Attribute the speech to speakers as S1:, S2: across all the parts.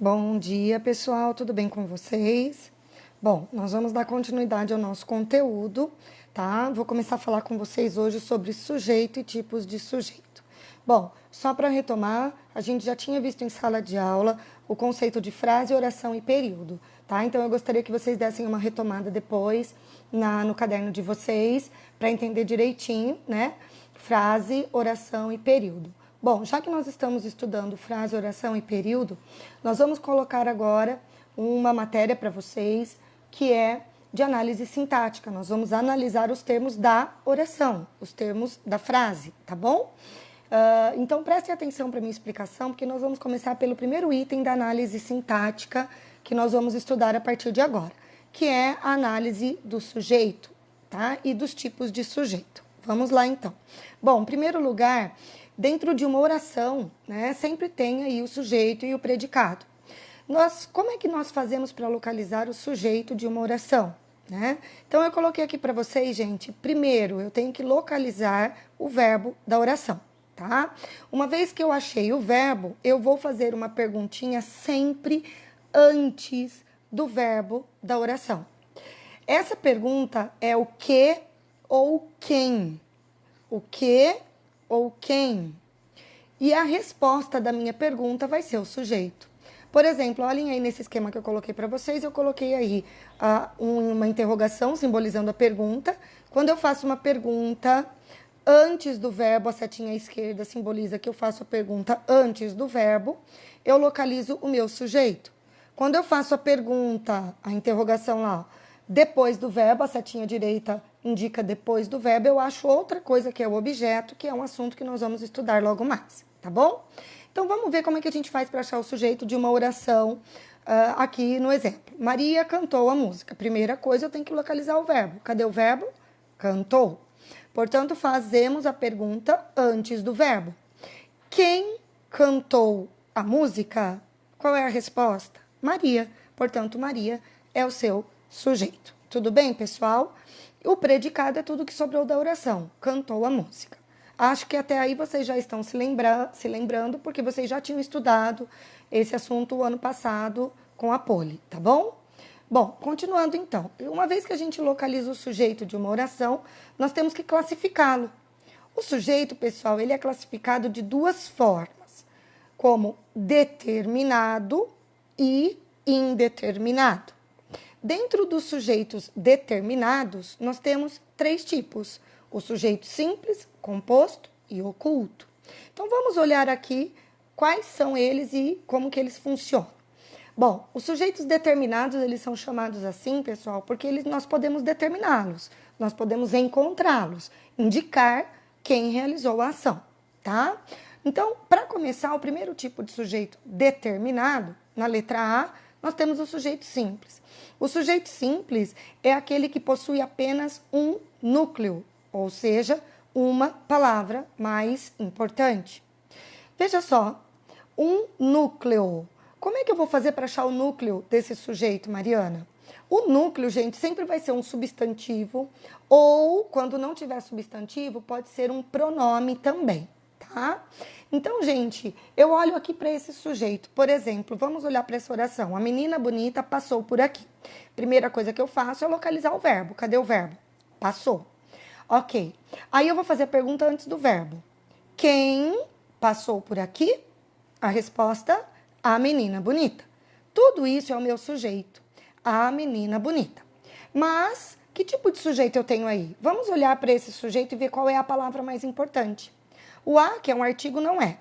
S1: Bom dia, pessoal, tudo bem com vocês? Bom, nós vamos dar continuidade ao nosso conteúdo, tá? Vou começar a falar com vocês hoje sobre sujeito e tipos de sujeito. Bom, só para retomar, a gente já tinha visto em sala de aula o conceito de frase, oração e período, tá? Então eu gostaria que vocês dessem uma retomada depois no caderno de vocês, para entender direitinho, né? Frase, oração e período. Bom, já que nós estamos estudando frase, oração e período, nós vamos colocar agora uma matéria para vocês que é de análise sintática. Nós vamos analisar os termos da oração, os termos da frase, tá bom? Então, prestem atenção para a minha explicação, porque nós vamos começar pelo primeiro item da análise sintática que nós vamos estudar a partir de agora, que é a análise do sujeito, tá? E dos tipos de sujeito. Vamos lá, então. Bom, em primeiro lugar, dentro de uma oração, né, sempre tem aí o sujeito e o predicado. Como é que nós fazemos para localizar o sujeito de uma oração? Né? Então, eu coloquei aqui para vocês, gente, primeiro eu tenho que localizar o verbo da oração, tá? Uma vez que eu achei o verbo, eu vou fazer uma perguntinha sempre antes do verbo da oração. Essa pergunta é o que ou quem? O que ou quem? E a resposta da minha pergunta vai ser o sujeito. Por exemplo, olhem aí nesse esquema que eu coloquei para vocês, eu coloquei aí uma interrogação simbolizando a pergunta. Quando eu faço uma pergunta antes do verbo, a setinha à esquerda simboliza que eu faço a pergunta antes do verbo, eu localizo o meu sujeito. Quando eu faço a pergunta, a interrogação lá, depois do verbo, a setinha direita indica depois do verbo, eu acho outra coisa que é o objeto, que é um assunto que nós vamos estudar logo mais, tá bom? Então, vamos ver como é que a gente faz para achar o sujeito de uma oração aqui no exemplo. Maria cantou a música. Primeira coisa, eu tenho que localizar o verbo. Cadê o verbo? Cantou. Portanto, fazemos a pergunta antes do verbo. Quem cantou a música? Qual é a resposta? Maria. Portanto, Maria é o seu sujeito. Tudo bem, pessoal? O predicado é tudo que sobrou da oração. Cantou a música. Acho que até aí vocês já estão se lembrando, porque vocês já tinham estudado esse assunto o ano passado com a Poli, tá bom? Bom, continuando então. Uma vez que a gente localiza o sujeito de uma oração, nós temos que classificá-lo. O sujeito, pessoal, ele é classificado de duas formas, como determinado e indeterminado. Dentro dos sujeitos determinados, nós temos três tipos: o sujeito simples, composto e oculto. Então, vamos olhar aqui quais são eles e como que eles funcionam. Bom, os sujeitos determinados, eles são chamados assim, pessoal, porque nós podemos determiná-los, nós podemos encontrá-los, indicar quem realizou a ação, tá? Então, para começar, o primeiro tipo de sujeito determinado, na letra A, nós temos o sujeito simples. O sujeito simples é aquele que possui apenas um núcleo, ou seja, uma palavra mais importante. Veja só, um núcleo. Como é que eu vou fazer para achar o núcleo desse sujeito, Mariana? O núcleo, gente, sempre vai ser um substantivo, ou, quando não tiver substantivo, pode ser um pronome também, tá? Então, gente, eu olho aqui para esse sujeito. Por exemplo, vamos olhar para essa oração. A menina bonita passou por aqui. Primeira coisa que eu faço é localizar o verbo. Cadê o verbo? Passou. Ok. Aí eu vou fazer a pergunta antes do verbo. Quem passou por aqui? A resposta, a menina bonita. Tudo isso é o meu sujeito, a menina bonita. Mas, que tipo de sujeito eu tenho aí? Vamos olhar para esse sujeito e ver qual é a palavra mais importante. O a, que é um artigo, não é.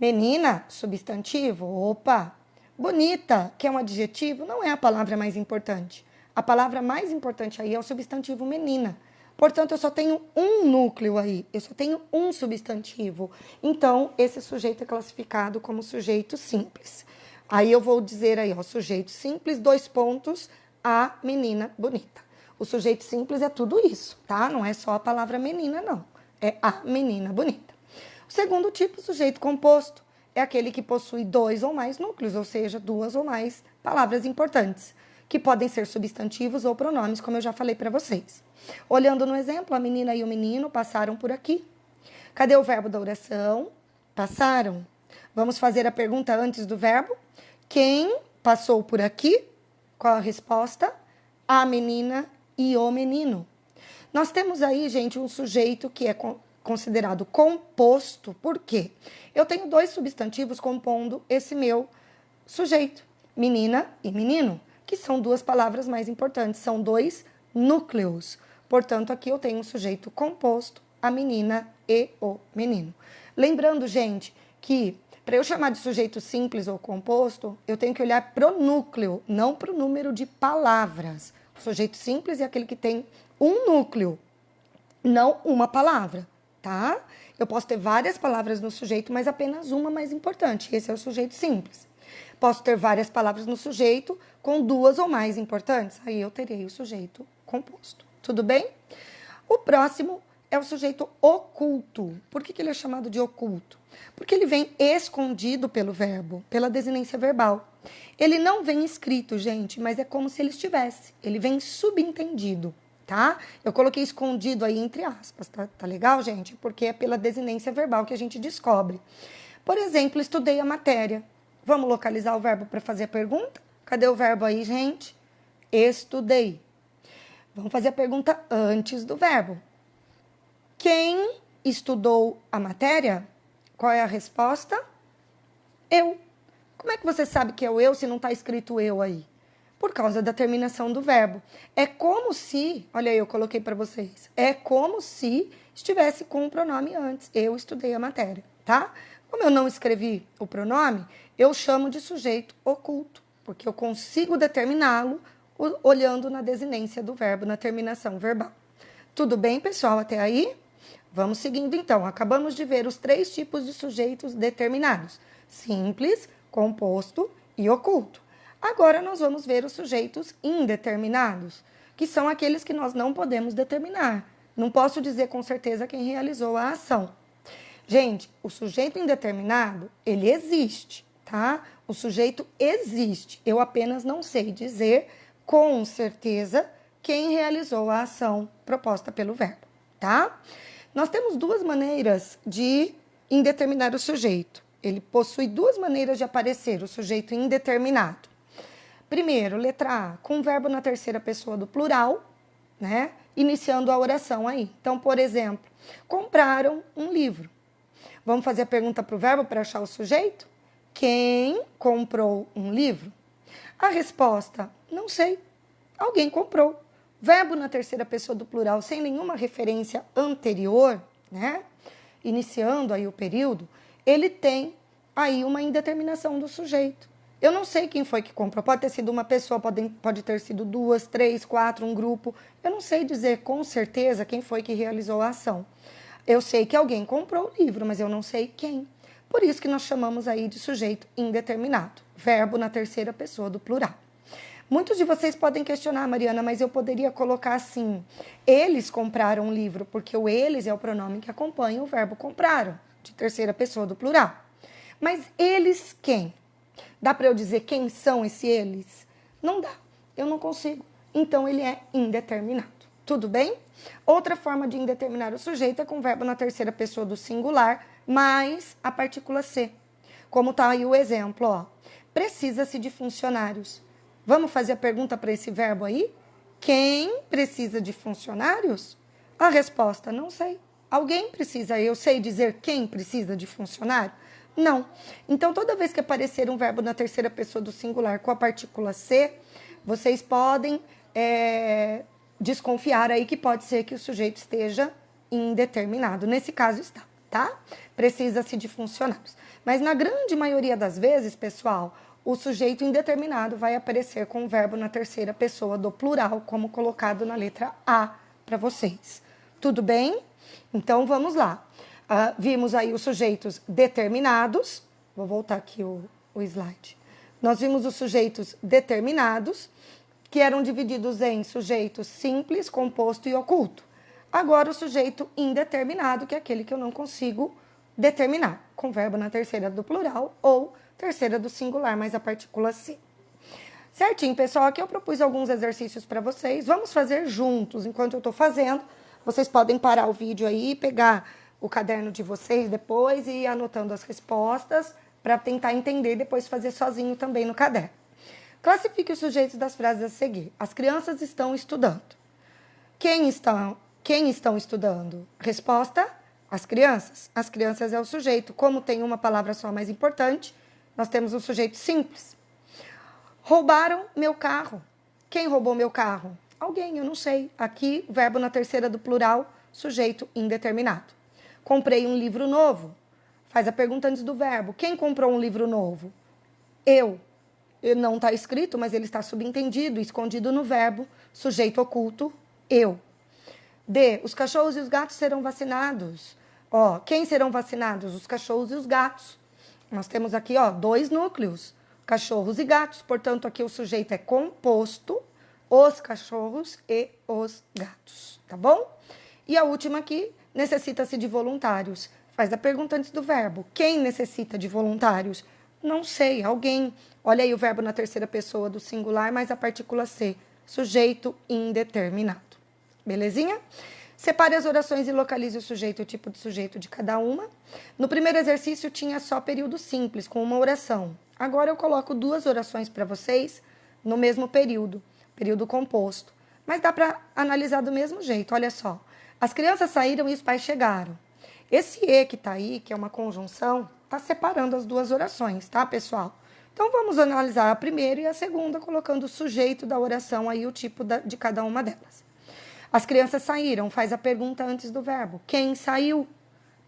S1: Menina, substantivo, opa. Bonita, que é um adjetivo, não é a palavra mais importante. A palavra mais importante aí é o substantivo menina. Portanto, eu só tenho um núcleo aí, eu só tenho um substantivo. Então, esse sujeito é classificado como sujeito simples. Aí eu vou dizer aí, ó, sujeito simples, dois pontos, a menina bonita. O sujeito simples é tudo isso, tá? Não é só a palavra menina, não. É a menina bonita. O segundo tipo, sujeito composto, é aquele que possui dois ou mais núcleos, ou seja, duas ou mais palavras importantes, que podem ser substantivos ou pronomes, como eu já falei para vocês. Olhando no exemplo, a menina e o menino passaram por aqui. Cadê o verbo da oração? Passaram. Vamos fazer a pergunta antes do verbo. Quem passou por aqui? Qual a resposta? A menina e o menino. Nós temos aí, gente, um sujeito que é considerado composto. Por quê? Eu tenho dois substantivos compondo esse meu sujeito, menina e menino, que são duas palavras mais importantes, são dois núcleos. Portanto, aqui eu tenho um sujeito composto, a menina e o menino. Lembrando, gente, que para eu chamar de sujeito simples ou composto, eu tenho que olhar para o núcleo, não para o número de palavras. O sujeito simples é aquele que tem um núcleo, não uma palavra, tá? Eu posso ter várias palavras no sujeito, mas apenas uma mais importante. Esse é o sujeito simples. Posso ter várias palavras no sujeito com duas ou mais importantes. Aí eu terei o sujeito composto. Tudo bem? O próximo é o sujeito oculto. Por que ele é chamado de oculto? Porque ele vem escondido pelo verbo, pela desinência verbal. Ele não vem escrito, gente, mas é como se ele estivesse. Ele vem subentendido, tá? Eu coloquei escondido aí entre aspas, tá legal, gente? Porque é pela desinência verbal que a gente descobre. Por exemplo, estudei a matéria. Vamos localizar o verbo para fazer a pergunta? Cadê o verbo aí, gente? Estudei. Vamos fazer a pergunta antes do verbo. Quem estudou a matéria? Qual é a resposta? Eu. Como é que você sabe que é o eu se não está escrito eu aí? Por causa da terminação do verbo. É como se, olha aí, eu coloquei para vocês, é como se estivesse com o pronome antes. Eu estudei a matéria, tá? Como eu não escrevi o pronome, eu chamo de sujeito oculto, porque eu consigo determiná-lo olhando na desinência do verbo, na terminação verbal. Tudo bem, pessoal, até aí? Vamos seguindo, então. Acabamos de ver os três tipos de sujeitos determinados: simples, composto e oculto. Agora, nós vamos ver os sujeitos indeterminados, que são aqueles que nós não podemos determinar. Não posso dizer com certeza quem realizou a ação. Gente, o sujeito indeterminado, ele existe, tá? O sujeito existe. Eu apenas não sei dizer com certeza quem realizou a ação proposta pelo verbo, tá? Nós temos duas maneiras de indeterminar o sujeito. Ele possui duas maneiras de aparecer, o sujeito indeterminado. Primeiro, letra A, com o verbo na terceira pessoa do plural, né? Iniciando a oração aí. Então, por exemplo, compraram um livro. Vamos fazer a pergunta para o verbo para achar o sujeito? Quem comprou um livro? A resposta, não sei. Alguém comprou. Verbo na terceira pessoa do plural sem nenhuma referência anterior, né? Iniciando aí o período, ele tem aí uma indeterminação do sujeito. Eu não sei quem foi que comprou. Pode ter sido uma pessoa, pode ter sido duas, três, quatro, um grupo. Eu não sei dizer com certeza quem foi que realizou a ação. Eu sei que alguém comprou o livro, mas eu não sei quem. Por isso que nós chamamos aí de sujeito indeterminado. Verbo na terceira pessoa do plural. Muitos de vocês podem questionar, Mariana, mas eu poderia colocar assim: eles compraram um livro, porque o eles é o pronome que acompanha o verbo compraram, de terceira pessoa do plural. Mas eles quem? Dá para eu dizer quem são esses eles? Não dá, eu não consigo. Então ele é indeterminado. Tudo bem? Outra forma de indeterminar o sujeito é com o verbo na terceira pessoa do singular, mais a partícula C. Como está aí o exemplo, ó. Precisa-se de funcionários. Vamos fazer a pergunta para esse verbo aí? Quem precisa de funcionários? A resposta, não sei. Alguém precisa, eu sei dizer quem precisa de funcionário? Não. Então, toda vez que aparecer um verbo na terceira pessoa do singular com a partícula C, vocês podem desconfiar aí que pode ser que o sujeito esteja indeterminado. Nesse caso está, tá? Precisa-se de funcionários. Mas na grande maioria das vezes, pessoal, o sujeito indeterminado vai aparecer com o verbo na terceira pessoa do plural, como colocado na letra A para vocês. Tudo bem? Então, vamos lá. Vimos aí os sujeitos determinados. Vou voltar aqui o slide. Nós vimos os sujeitos determinados, que eram divididos em sujeitos simples, composto e oculto. Agora, o sujeito indeterminado, que é aquele que eu não consigo determinar, com verbo na terceira do plural ou terceira do singular, mais a partícula C. Certinho, pessoal? Aqui eu propus alguns exercícios para vocês. Vamos fazer juntos. Enquanto eu estou fazendo, vocês podem parar o vídeo aí, pegar o caderno de vocês depois e ir anotando as respostas para tentar entender e depois fazer sozinho também no caderno. Classifique os sujeitos das frases a seguir. As crianças estão estudando. Quem estão estudando? Resposta: as crianças. As crianças é o sujeito. Como tem uma palavra só mais importante, nós temos um sujeito simples. Roubaram meu carro. Quem roubou meu carro? Alguém, eu não sei. Aqui, verbo na terceira do plural, sujeito indeterminado. Comprei um livro novo. Faz a pergunta antes do verbo. Quem comprou um livro novo? Eu. Não está escrito, mas ele está subentendido, escondido no verbo, sujeito oculto, eu. D. Os cachorros e os gatos serão vacinados. Ó, quem serão vacinados? Os cachorros e os gatos. Nós temos aqui, ó, 2 núcleos, cachorros e gatos. Portanto, aqui o sujeito é composto, os cachorros e os gatos, tá bom? E a última aqui, necessita-se de voluntários. Faz a pergunta antes do verbo. Quem necessita de voluntários? Não sei, alguém. Olha aí o verbo na terceira pessoa do singular, mais a partícula C. Sujeito indeterminado. Belezinha? Separe as orações e localize o sujeito e o tipo de sujeito de cada uma. No primeiro exercício tinha só período simples, com uma oração. Agora eu coloco 2 orações para vocês no mesmo período composto. Mas dá para analisar do mesmo jeito, olha só. As crianças saíram e os pais chegaram. Esse E que está aí, que é uma conjunção, está separando as 2 orações, tá, pessoal? Então, vamos analisar a primeira e a segunda, colocando o sujeito da oração aí, o tipo de cada uma delas. As crianças saíram, faz a pergunta antes do verbo. Quem saiu?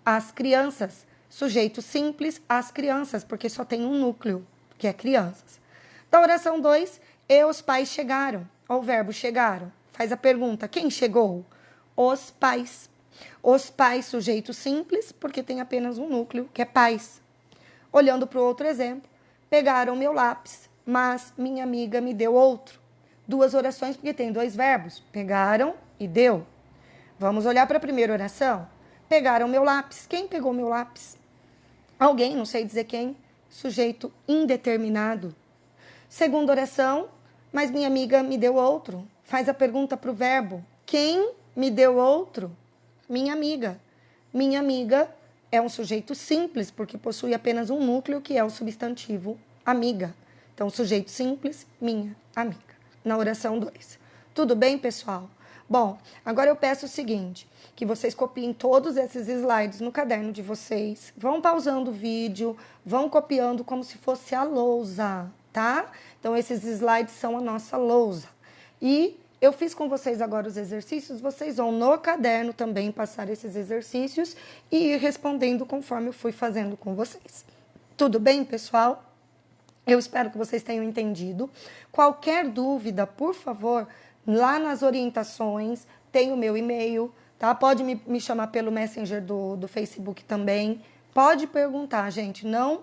S1: As crianças. Sujeito simples, as crianças, porque só tem um núcleo, que é crianças. Da oração 2, e os pais chegaram. Ó, o verbo chegaram. Faz a pergunta, quem chegou? Os pais. Os pais, sujeito simples, porque tem apenas um núcleo, que é pais. Olhando para o outro exemplo, pegaram meu lápis, mas minha amiga me deu outro. 2 orações, porque tem 2 verbos, pegaram e deu. Vamos olhar para a primeira oração. Pegaram meu lápis. Quem pegou meu lápis? Alguém, não sei dizer quem. Sujeito indeterminado. Segunda oração, mas minha amiga me deu outro. Faz a pergunta para o verbo. Quem me deu outro? Minha amiga. Minha amiga é um sujeito simples, porque possui apenas um núcleo, que é o substantivo amiga. Então, sujeito simples, minha amiga. Na oração 2. Tudo bem, pessoal? Bom, agora eu peço o seguinte, que vocês copiem todos esses slides no caderno de vocês, vão pausando o vídeo, vão copiando como se fosse a lousa, tá? Então, esses slides são a nossa lousa. E eu fiz com vocês agora os exercícios, vocês vão no caderno também passar esses exercícios e ir respondendo conforme eu fui fazendo com vocês. Tudo bem, pessoal? Eu espero que vocês tenham entendido. Qualquer dúvida, por favor, lá nas orientações, tem o meu e-mail, tá? Pode me chamar pelo Messenger do Facebook também. Pode perguntar, gente, não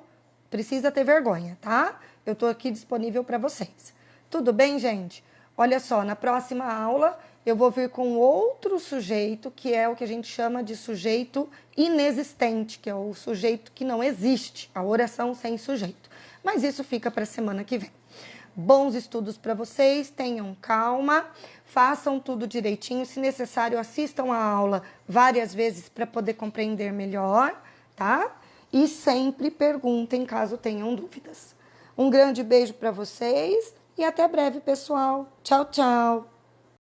S1: precisa ter vergonha, tá? Eu estou aqui disponível para vocês. Tudo bem, gente? Olha só, na próxima aula eu vou vir com outro sujeito, que é o que a gente chama de sujeito inexistente, que é o sujeito que não existe, a oração sem sujeito. Mas isso fica para a semana que vem. Bons estudos para vocês, tenham calma, façam tudo direitinho. Se necessário, assistam a aula várias vezes para poder compreender melhor, tá? E sempre perguntem caso tenham dúvidas. Um grande beijo para vocês e até breve, pessoal. Tchau, tchau!